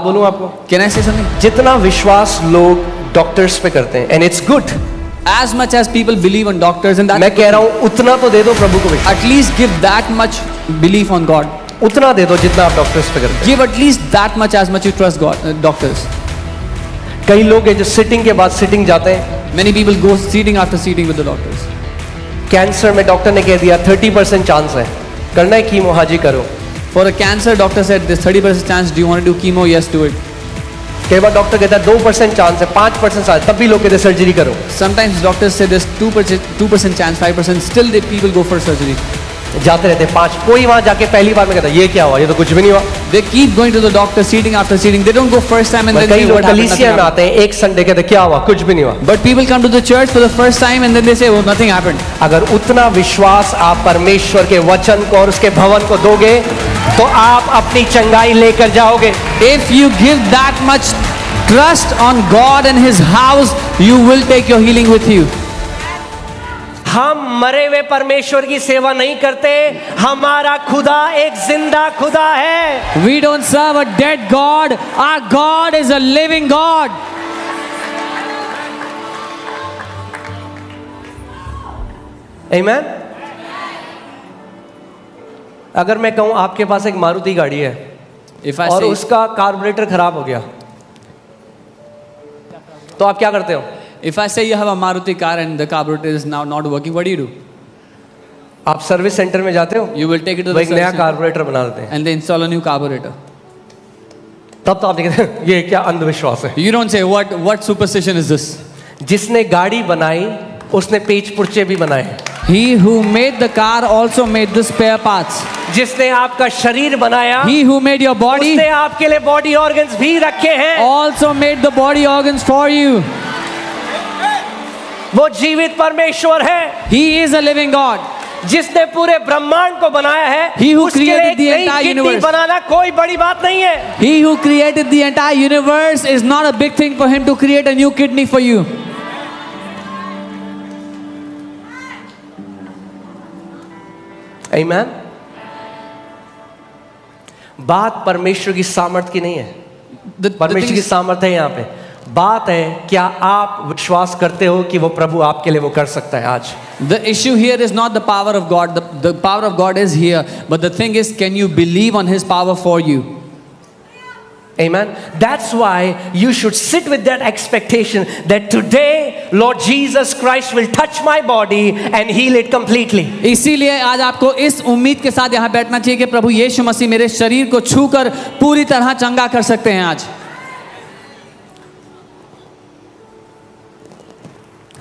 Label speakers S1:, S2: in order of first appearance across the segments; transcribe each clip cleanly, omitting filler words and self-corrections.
S1: बोलूं आपको,
S2: Can I say something?
S1: जितना विश्वास लोग डॉक्टर्स पे करते हैं, and it's good,
S2: As much as people believe on doctors and that,
S1: मैं कह रहा हूं उतना तो दे दो प्रभु को विश्वास,
S2: at least give that much belief on God.
S1: उतना दे दो जितना आप डॉक्टर्स पे करते हैं।
S2: Give at least that much as much you trust God, doctors.
S1: कई लोग हैं जो सिटिंग के बाद सिटिंग जाते हैं,
S2: Many people go seating after seating with the doctors.
S1: Cancer में डॉक्टर ने कह दिया 30% चांस है, करना है कीमो, हाँ जी करो।
S2: For a cancer, doctor said there's 30% chance. Do you want to do chemo? Yes, do it.
S1: कई बार डॉक्टर कहता है 2% चांस है, 5% चांस, तब भी लोग कहते हैं सर्जरी करो।
S2: Sometimes doctors say there's 2% chance, 5%. Still, the people go for surgery.
S1: जाते रहते हैं 5, कोई वहां जाके पहली बार में कहता है ये क्या हुआ, ये तो कुछ भी नहीं हुआ।
S2: They keep going to the doctor, seating after seating. They don't go first time and then
S1: कई
S2: say
S1: लोग
S2: what happened.
S1: कलीसिया में आते हैं, एक संडे कहते हैं क्या हुआ, कुछ भी नहीं हुआ।
S2: But people come to the church for the first time and then they say, oh, nothing happened.
S1: अगर उतना विश्वास आप परमेश्वर के वचन को और उसके भवन को दोगे तो आप अपनी चंगाई लेकर जाओगे।
S2: If you give that much trust on God and His house, you will take your healing with you.
S1: हम मरे हुए परमेश्वर की सेवा नहीं करते, हमारा खुदा एक जिंदा खुदा है।
S2: We don't serve a dead God. Our God is a living God.
S1: आमीन। अगर मैं कहूं आपके पास एक मारुति गाड़ी है
S2: If I
S1: और
S2: say,
S1: उसका कार्बोरेटर खराब हो गया, तो आप क्या करते हो?
S2: if I say you have a Maruti car and the carburetor is now not working, what do?
S1: आप सर्विस सेंटर में जाते हो,
S2: You will take it to
S1: वो
S2: the
S1: एक नया
S2: service center
S1: कार्बोरेटर बना देते हैं,
S2: and they install a new carburetor.
S1: तब तो आप कहते हैं ये क्या अंधविश्वास है।
S2: You don't say what superstition is this?
S1: जिसने गाड़ी बनाई उसने पेच पुर्चे भी बनाए,
S2: He who made the car also made the spare parts.
S1: जिसने आपका शरीर बनाया
S2: He who made your body
S1: उसने आपके लिए बॉडी ऑर्गन्स भी रखे हैं।
S2: also made the body organs for you.
S1: वो जीवित परमेश्वर है,
S2: He is a living God.
S1: जिसने पूरे ब्रह्मांड को बनाया है।
S2: He who
S1: उसके लिए
S2: created
S1: एक
S2: the
S1: नई
S2: entire
S1: किडनी
S2: universe.
S1: बनाना कोई बड़ी बात नहीं है।
S2: He who created the entire universe is not a big thing for Him to create a new kidney for you.
S1: आमीन। बात परमेश्वर की सामर्थ की नहीं है, परमेश्वर की सामर्थ है यहाँ पे। बात है क्या आप विश्वास करते हो कि वो प्रभु आपके लिए वो कर सकता है आज।
S2: The issue here is not the power of God. The power of God is here. But the thing is, can you believe on His power for you?
S1: Amen. That's why you should sit with that expectation that today Lord Jesus Christ will touch my body and heal it completely.
S2: इसीलिए आज आपको इस उम्मीद के साथ यहाँ बैठना चाहिए कि प्रभु यीशु मसीह मेरे शरीर को छूकर पूरी तरह चंगा कर सकते हैं आज।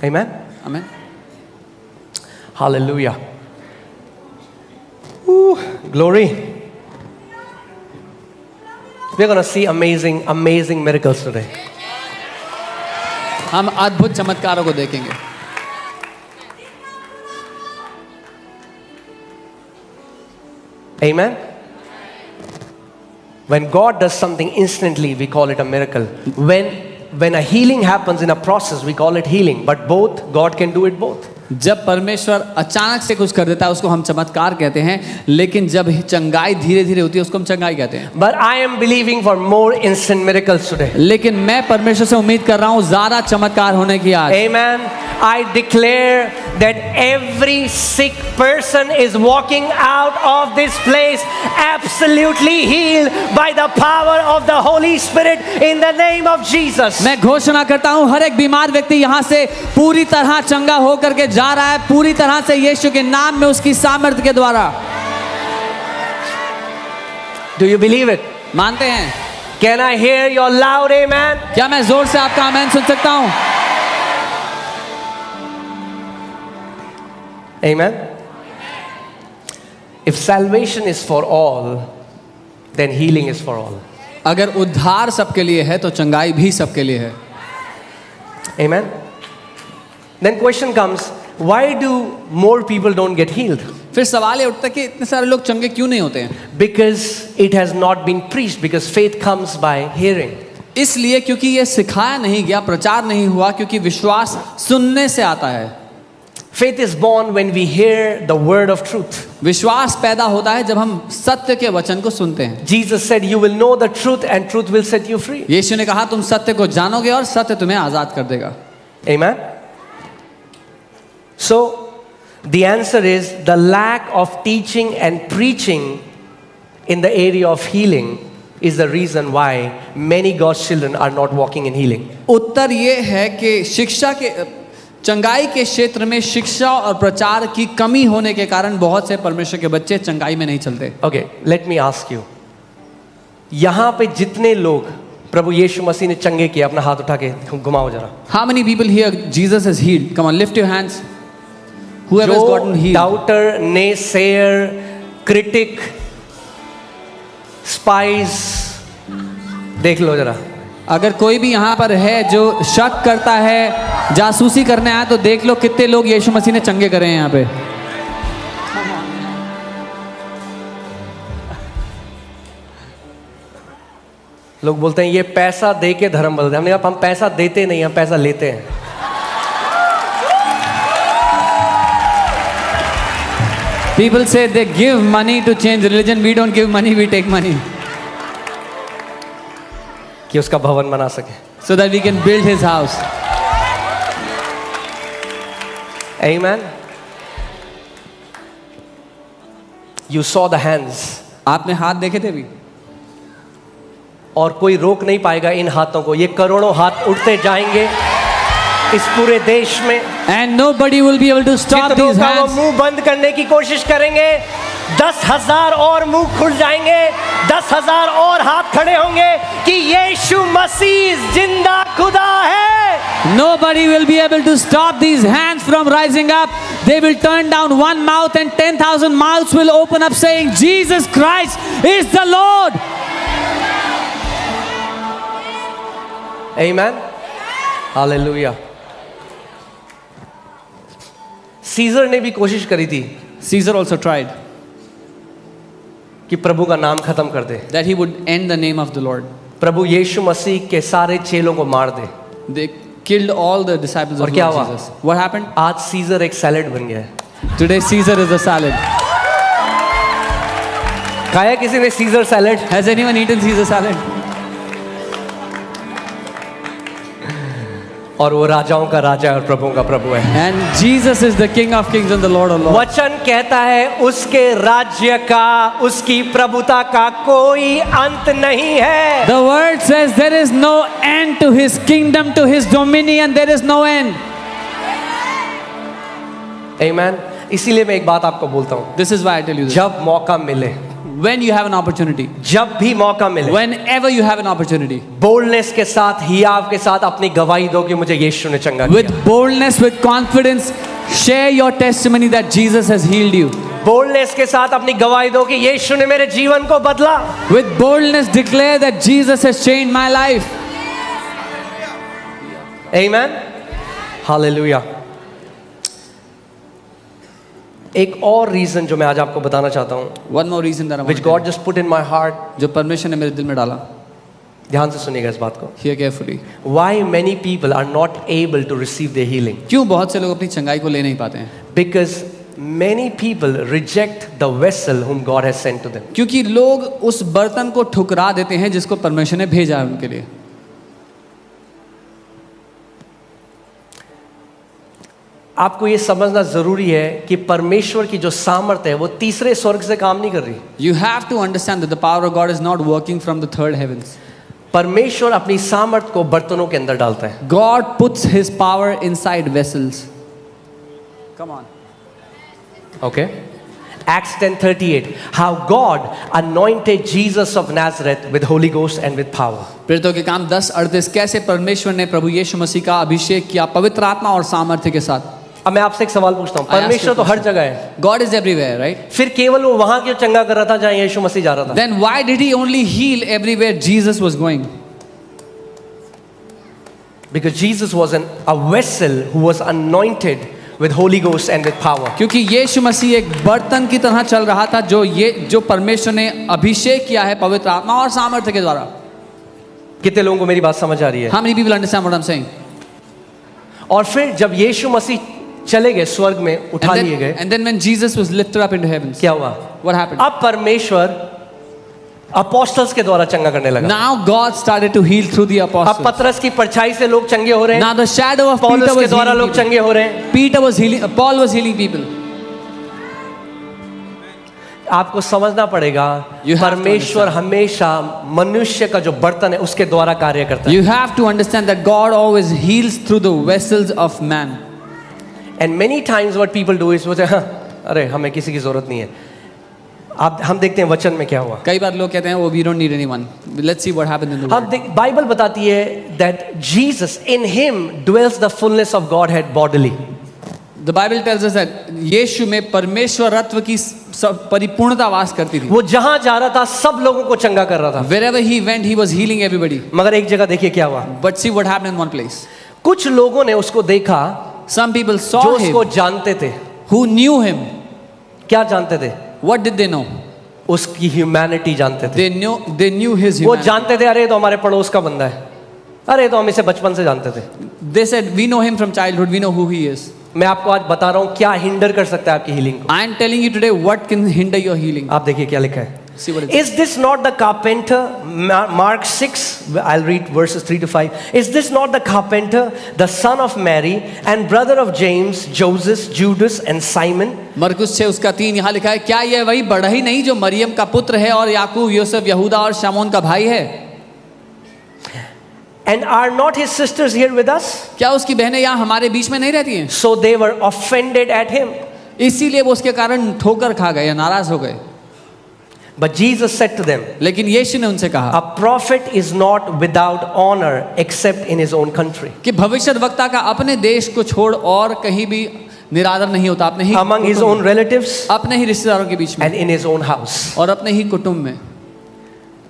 S1: Amen.
S2: Amen.
S1: Hallelujah. Glory. We're going to see amazing miracles today.
S2: हम अद्भुत चमत्कारों को देखेंगे।
S1: Amen. When God does something instantly, we call it a miracle. When a healing happens in a process, we call it healing. But God can do it both.
S2: जब परमेश्वर अचानक से कुछ कर देता है उसको हम चमत्कार कहते हैं, लेकिन जब चंगाई धीरे धीरे होती है उसको हम चंगाई कहते हैं।
S1: But I am believing for more instant miracles today.
S2: लेकिन मैं परमेश्वर से उम्मीद कर रहा हूँ ज्यादा चमत्कार होने की आज।
S1: Amen. I declare that every sick person is walking out of this place absolutely healed by the power of the Holy Spirit in the name of Jesus.
S2: मैं घोषणा करता हूँ हर एक बीमार व्यक्ति यहाँ से पूरी तरह चंगा होकर के जा रहा है, पूरी तरह से यीशु के नाम में उसकी सामर्थ्य के द्वारा।
S1: Do you believe it?
S2: मानते हैं?
S1: Can I hear your loud amen?
S2: क्या मैं जोर से आपका आमेन सुन सकता हूँ?
S1: Amen. If salvation is for all, then healing is for all.
S2: अगर उद्धार सबके लिए है तो चंगाई भी सबके लिए है।
S1: Amen. Then question comes, why do more people don't get healed?
S2: फिर सवाल ये उठता है कि इतने सारे लोग चंगे क्यों नहीं होते हैं?
S1: Because it has not been preached, because faith comes by hearing.
S2: इसलिए क्योंकि ये सिखाया नहीं गया, प्रचार नहीं हुआ, क्योंकि विश्वास सुनने से आता है।
S1: Faith is born when we hear the word of truth.
S2: विश्वास पैदा होता है जब हम सत्य के वचन को सुनते हैं।
S1: Jesus said, "You will know the truth, and truth will set you free."
S2: यीशु ने कहा तुम सत्य को जानोगे और सत्य तुम्हें आजाद कर देगा।
S1: Amen. So, the answer is the lack of teaching and preaching in the area of healing is the reason why many God's children are not walking in healing.
S2: उत्तर ये है कि शिक्षा के चंगाई के क्षेत्र में शिक्षा और प्रचार की कमी होने के कारण बहुत से परमेश्वर के बच्चे चंगाई में नहीं चलते।
S1: Okay, let me ask you. यहाँ पे जितने लोग प्रभु यीशु मसीह ने चंगे किए, अपना हाथ उठा के घुमाओ जरा।
S2: How many people here Jesus has healed? Come on, lift your hands. Whoever has gotten
S1: जो
S2: healed.
S1: डाउटर, नेसेयर, क्रिटिक, स्पाइस, देख लो जरा।
S2: अगर कोई भी यहाँ पर है जो शक करता है, जासूसी करने आया, तो देख लो कितने लोग यीशु मसीह ने चंगे करे हैं यहाँ पे।
S1: लोग बोलते हैं ये पैसा दे के धर्म बदलते हैं। हमने कहा हम पैसा देते नहीं, हम पैसा लेते हैं।
S2: People say they give money to change religion. We don't give money, we take money.
S1: कि उसका भवन बना सके।
S2: So that we can build his house.
S1: Amen. You saw the hands.
S2: आपने हाथ देखे थे भी?
S1: और कोई रोक नहीं पाएगा इन हाथों को। ये करोड़ों हाथ उठते जाएंगे इस पूरे देश में।
S2: And nobody will be able to stop
S1: जितनों
S2: these
S1: का वो
S2: hands.
S1: मुंह बंद करने की कोशिश करेंगे, 10,000 और मुंह खुल जाएंगे, 10,000 और हाथ खड़े होंगे कि यीशु मसीह जिंदा खुदा है।
S2: Nobody will be able to stop these hands from rising up. They will turn down one mouth and 10,000 mouths will open up saying, Jesus Christ is the Lord.
S1: Amen. Hallelujah. Caesar ने भी कोशिश करी थी
S2: Caesar also tried
S1: कि प्रभु का नाम खत्म कर दे,
S2: that he would end the name of the Lord.
S1: प्रभु यीशु मसीह के सारे चेलों को मार दे।
S2: They killed all the disciples
S1: और
S2: of
S1: क्या
S2: Lord
S1: हुआ?
S2: Jesus. What happened?
S1: आज सीजर एक सैलेड बन गया है।
S2: Today Caesar is a salad.
S1: खाया किसी ने scissor salad?
S2: Has anyone eaten Caesar salad?
S1: और वो राजाओं का राजा है और प्रभुओं का प्रभु है।
S2: And Jesus is the King of Kings and the Lord of Lords.
S1: वचन कहता है उसके राज्य का, उसकी प्रभुता का कोई अंत नहीं है।
S2: The word says there is no end to his kingdom, to his dominion, there is no end.
S1: Amen. इसीलिए मैं एक बात आपको बोलता हूँ,
S2: This is why I tell you this.
S1: जब मौका मिले,
S2: When you have an opportunity,
S1: जब भी मौका मिले,
S2: whenever you have an opportunity,
S1: boldness के साथ, हियाव के साथ अपनी गवाही दो कि मुझे यीशु ने चंगा
S2: with
S1: किया।
S2: boldness, with confidence, share your testimony that Jesus has healed you.
S1: Boldness के साथ अपनी गवाही दो कि यीशु ने मेरे जीवन को बदला।
S2: With boldness, declare that Jesus has changed my life.
S1: Amen. Hallelujah. एक और रीजन जो मैं आज आपको बताना चाहता हूँ,
S2: One more reason that I want
S1: which
S2: to tell
S1: God just put in my heart,
S2: you. जो परमेश्वर ने मेरे दिल में डाला.
S1: ध्यान से सुनिएगा इस बात को।
S2: Hear carefully.
S1: Why many people are not able to receive their healing?
S2: क्यों बहुत से लोग अपनी चंगाई को ले नहीं पाते हैं?
S1: Because many people reject the vessel whom God has sent to them.
S2: क्योंकि लोग उस बर्तन को ठुकरा देते हैं जिसको परमेश्वर ने भेजा है उनके लिए.
S1: आपको ये समझना जरूरी है कि परमेश्वर की जो सामर्थ्य है वो तीसरे स्वर्ग से काम नहीं कर रही।
S2: You have to understand that the power of God is not working from the third heavens.
S1: परमेश्वर अपनी सामर्थ्य को बर्तनों के अंदर डालता है।
S2: God puts His power inside vessels. Come on.
S1: Okay. Acts 10:38. How God anointed Jesus of Nazareth with Holy Ghost and with power.
S2: प्रेरितों के काम 10:38 कैसे परमेश्वर ने प्रभु यीशु मसीह का अभिषेक किया पवित्र आत्मा और सामर्थ्य के साथ.
S1: अब मैं आपसे एक सवाल पूछता हूँ, परमेश्वर तो हर जगह है,
S2: God is everywhere, right?
S1: फिर केवल वो वहां क्यों चंगा कर रहा था जहाँ यीशु मसीह जा रहा था?
S2: Then why did He only heal everywhere Jesus was going?
S1: Because Jesus was a vessel who was anointed with Holy Ghost and with power.
S2: क्योंकि यीशु मसीह एक बर्तन की तरह चल रहा था जो परमेश्वर ने अभिषेक किया है पवित्र आत्मा और सामर्थ्य के द्वारा.
S1: कितने लोगों को मेरी बात समझ आ रही है?
S2: How many people understand what I'm saying?
S1: और फिर जब यीशु मसीह चले गए स्वर्ग में, उठा लिए गए,
S2: And then when Jesus was lifted up into heavens,
S1: क्या हुआ?
S2: what happened?
S1: अब परमेश्वर अपोस्टल्स के द्वारा चंगा करने लगा।
S2: Now God started to heal through the
S1: अब
S2: apostles.
S1: पतरस की परछाई से लोग चंगे हो रहे हैं,
S2: Now the shadow of Peter
S1: पौलुस के
S2: was
S1: द्वारा
S2: healing
S1: लोग
S2: people.
S1: चंगे हो रहे हैं।
S2: Peter was healing, Paul was healing people.
S1: आपको समझना पड़ेगा,
S2: You have to
S1: परमेश्वर हमेशा मनुष्य का जो बर्तन है उसके द्वारा कार्य करता है।
S2: You have to understand that God always heals through the vessels of man.
S1: And many times what people do is वो हाँ, अरे हमें किसी की जरूरत नहीं है। आप हम देखते हैं वचन में क्या हुआ।
S2: कई बार लोग कहते हैं वो we don't need anyone. Let's see what happened in the
S1: हम
S2: world.
S1: बाइबल बताती है that Jesus in him dwells the fullness of Godhead bodily.
S2: The Bible tells us that यीशु में परमेश्वरत्व की परिपूर्णता वास करती थी.
S1: वो जहां जा रहा था सब लोगों को चंगा कर रहा था।
S2: Wherever he went, he was healing everybody.
S1: मगर एक जगह देखिए क्या हुआ।
S2: But see what happened in one place.
S1: कुछ लोगों ने उसको देखा
S2: Some people
S1: जो
S2: saw
S1: उसको
S2: him,
S1: जानते थे।
S2: who knew him.
S1: क्या जानते थे?
S2: What did they know?
S1: उसकी ह्यूमैनिटी जानते थे।
S2: They knew his
S1: वो
S2: humanity.
S1: जानते थे, अरे ये तो हमारे पड़ोस का बंदा है, अरे ये तो हम इसे बचपन से जानते थे।
S2: They said we know him from childhood. We know who he is.
S1: मैं आपको आज बता रहा हूं क्या हिंडर कर सकता है आपकी हीलिंग को।
S2: I am telling you today what can hinder your healing.
S1: आप देखिए क्या लिखा है।
S2: See what it
S1: Is this not the carpenter? Mark 6, I'll read verses 3 to 5. Is this not the carpenter, the son of Mary, and brother of James, Joseph, Judas, and Simon?
S2: मरकुस 6 उसका 3 यहाँ लिखा है, क्या यह वही बड़ा ही नहीं जो मरियम का पुत्र है और याकूब, यूसुफ, यहूदा और शामोन का भाई है?
S1: And are not his sisters here with us?
S2: क्या उसकी बहनें यहाँ हमारे बीच में नहीं रहती हैं?
S1: So they were offended at him.
S2: इसीलिए वो उसके कारण ठोकर खा गए या नाराज हो गए.
S1: But Jesus said to them,
S2: लेकिन यीशु ने उनसे कहा
S1: a prophet is not without honor except in his own country,
S2: कि भविष्यद्वक्ता का अपने देश को छोड़ और कहीं भी निरादर नहीं होता, अपने ही
S1: among his
S2: कुटुंब
S1: own relatives,
S2: अपने ही रिश्तेदारों के बीच में
S1: and in his own house.
S2: और अपने ही कुटुंब में.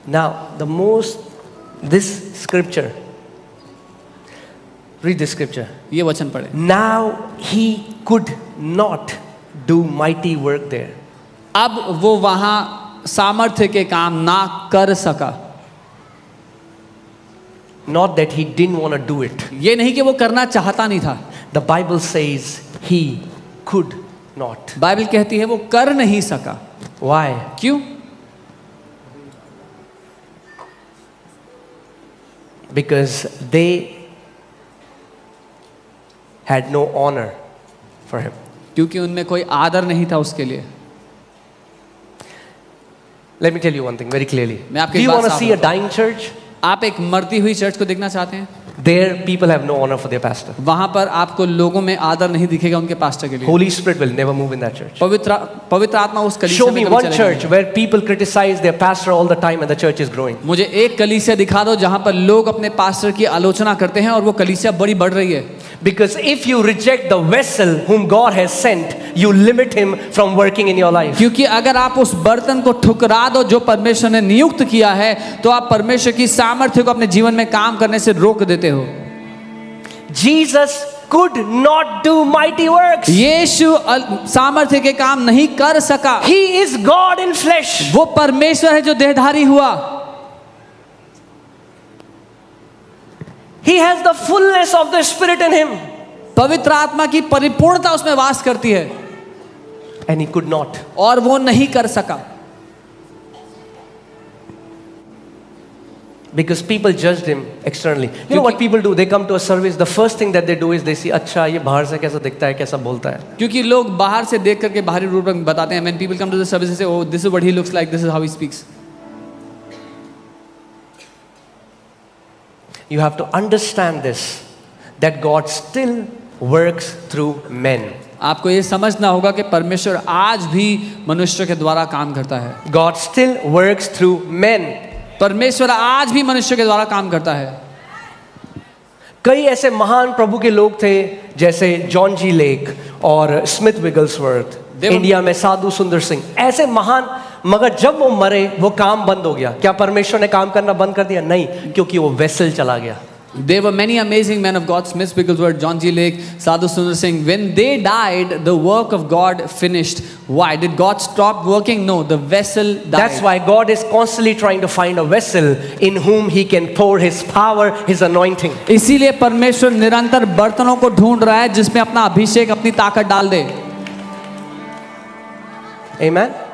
S1: Now, this scripture, read this scripture.
S2: ये वचन पढ़े.
S1: Now he could not do mighty work there.
S2: अब वो वहां सामर्थ्य के काम ना कर सका.
S1: Not that he didn't want to do it.
S2: ये नहीं कि वो करना चाहता नहीं था.
S1: The Bible says he could not.
S2: Bible कहती है वो कर नहीं सका.
S1: Why?
S2: क्यों?
S1: Because they had no honor for him.
S2: क्योंकि उनमें कोई आदर नहीं था उसके लिए.
S1: Let me tell you one thing very clearly.
S2: मैं आपको
S1: Do
S2: एक
S1: you
S2: बात
S1: want to
S2: साफ
S1: see a dying church?
S2: आप एक मरती हुई चर्च को देखना चाहते हैं?
S1: There, people have no honor for their pastor.
S2: वहां पर आपको लोगों में आदर नहीं दिखेगा उनके पास्टर के लिए.
S1: Holy Spirit will never move in that church.
S2: पवित्र आत्मा उस कलीसिया
S1: Show
S2: में
S1: me
S2: कभी
S1: one
S2: चलेगा
S1: church
S2: नहीं.
S1: where people criticize their pastor all the time and the church is growing.
S2: मुझे एक कलीसिया दिखा दो जहां पर लोग अपने पास्टर की आलोचना करते हैं और वो कलीसिया बड़ी बढ़ रही है.
S1: Because if you reject the vessel whom God has sent, you limit him from working in your life.
S2: क्योंकि अगर आप उस बर्तन को ठुकरा दो जो परमेश्वर ने नियुक्त किया है, तो आप परमेश्वर की सामर्थ्य को अपने जीवन में काम करने से रोक देते हो.
S1: Jesus could not do mighty works.
S2: यीशु सामर्थ्य के काम नहीं कर सका.
S1: He is God in flesh.
S2: वो परमेश्वर है जो देहधारी हुआ.
S1: He has the fullness of the Spirit in him.
S2: पवित्र आत्मा की परिपूर्णता उसमें वास करती है.
S1: And he could not.
S2: और वो नहीं कर सका.
S1: Because people judged him externally. You know what people do? They come to a service. The first thing that they do is they see, अच्छा ये बाहर से कैसा दिखता है, कैसा बोलता है.
S2: क्योंकि लोग बाहर से देख करके बाहरी रूप में बताते हैं. When people come to the service, they say, oh, this is what he looks like. This is how he speaks.
S1: You have to understand this, that God still works through men.
S2: आपको ये समझना होगा कि परमेश्वर आज भी मनुष्य के द्वारा काम करता है.
S1: God still works through men.
S2: परमेश्वर आज भी मनुष्य के द्वारा काम करता है.
S1: कई ऐसे महान प्रभु के लोग थे जैसे जॉन जी लेक और स्मिथ विगल्सवर्थ, इंडिया में साधु सुंदर सिंह, ऐसे महान. मगर जब वो मरे वो काम बंद हो गया. क्या परमेश्वर ने काम करना बंद कर दिया? नहीं, क्योंकि वो वेसल चला गया.
S2: There were many amazing men of God, Smith Wigglesworth, John G. Lake, Sadhu Sundar Singh. When they died, the work of God finished. Why? Did God stop working? No, the vessel died.
S1: That's why God is constantly trying to find a vessel in whom He can pour His power, His anointing.
S2: इसीलिए परमेश्वर निरंतर बर्तनों को ढूंढ रहा है जिसमें अपना अभिषेक, अपनी ताकत डाल दे.
S1: Amen.